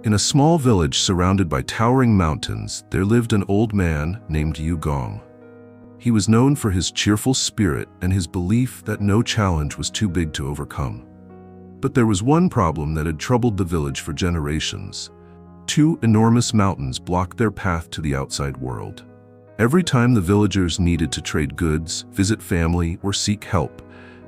In a small village surrounded by towering mountains, there lived an old man named Yu Gong. He was known for his cheerful spirit and his belief that no challenge was too big to overcome. But there was one problem that had troubled the village for generations. Two enormous mountains blocked their path to the outside world. Every time the villagers needed to trade goods, visit family, or seek help,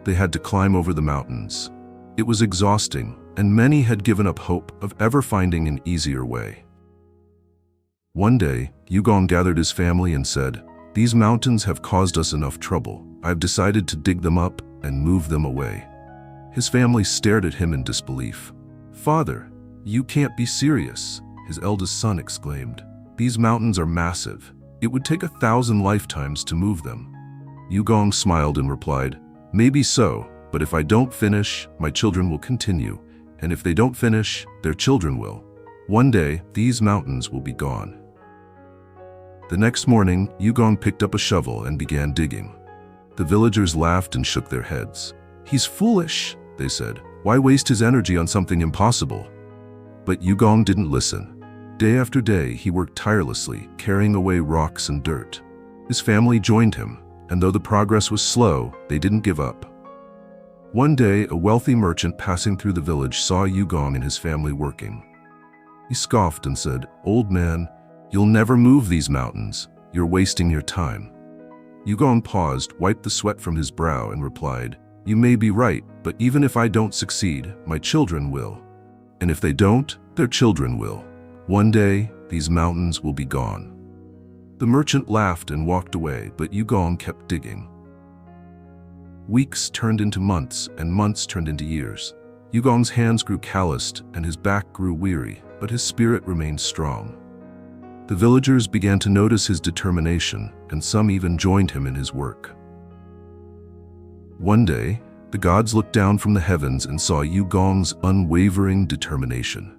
they had to climb over the mountains. It was exhausting, and many had given up hope of ever finding an easier way. One day, Yu Gong gathered his family and said, "These mountains have caused us enough trouble. I've decided to dig them up and move them away." His family stared at him in disbelief. "Father, you can't be serious," his eldest son exclaimed. "These mountains are massive. It would take 1,000 lifetimes to move them." Yu Gong smiled and replied, "Maybe so, but if I don't finish, my children will continue, and if they don't finish, their children will. One day, these mountains will be gone." The next morning, Yu Gong picked up a shovel and began digging. The villagers laughed and shook their heads. "He's foolish," they said. "Why waste his energy on something impossible?" But Yu Gong didn't listen. Day after day, he worked tirelessly, carrying away rocks and dirt. His family joined him, and though the progress was slow, they didn't give up. One day, a wealthy merchant passing through the village saw Yu Gong and his family working. He scoffed and said, "Old man, you'll never move these mountains. You're wasting your time." Yu Gong paused, wiped the sweat from his brow, and replied, "You may be right, but even if I don't succeed, my children will. And if they don't, their children will. One day, these mountains will be gone." The merchant laughed and walked away, but Yu Gong kept digging. Weeks turned into months, and months turned into years. Yu Gong's hands grew calloused, and his back grew weary, but his spirit remained strong. The villagers began to notice his determination, and some even joined him in his work. One day, the gods looked down from the heavens and saw Yu Gong's unwavering determination.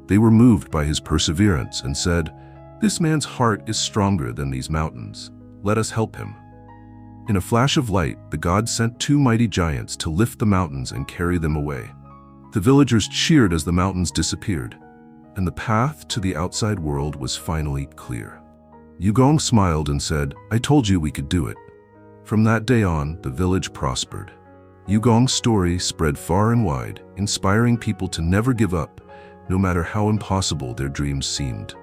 They were moved by his perseverance and said, "This man's heart is stronger than these mountains. Let us help him." In a flash of light, the gods sent two mighty giants to lift the mountains and carry them away. The villagers cheered as the mountains disappeared, and the path to the outside world was finally clear. Yu Gong smiled and said, "I told you we could do it." From that day on, the village prospered. Yu Gong's story spread far and wide, inspiring people to never give up, no matter how impossible their dreams seemed.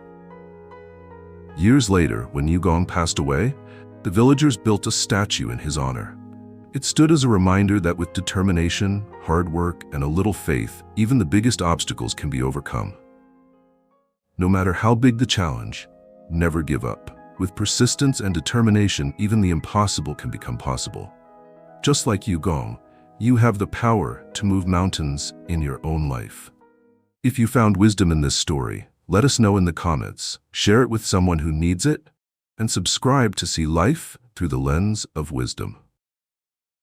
Years later, when Yu Gong passed away, the villagers built a statue in his honor. It stood as a reminder that with determination, hard work, and a little faith, even the biggest obstacles can be overcome. No matter how big the challenge, never give up. With persistence and determination, even the impossible can become possible. Just like Yu Gong, you have the power to move mountains in your own life. If you found wisdom in this story, let us know in the comments, share it with someone who needs it, and subscribe to see life through the lens of wisdom.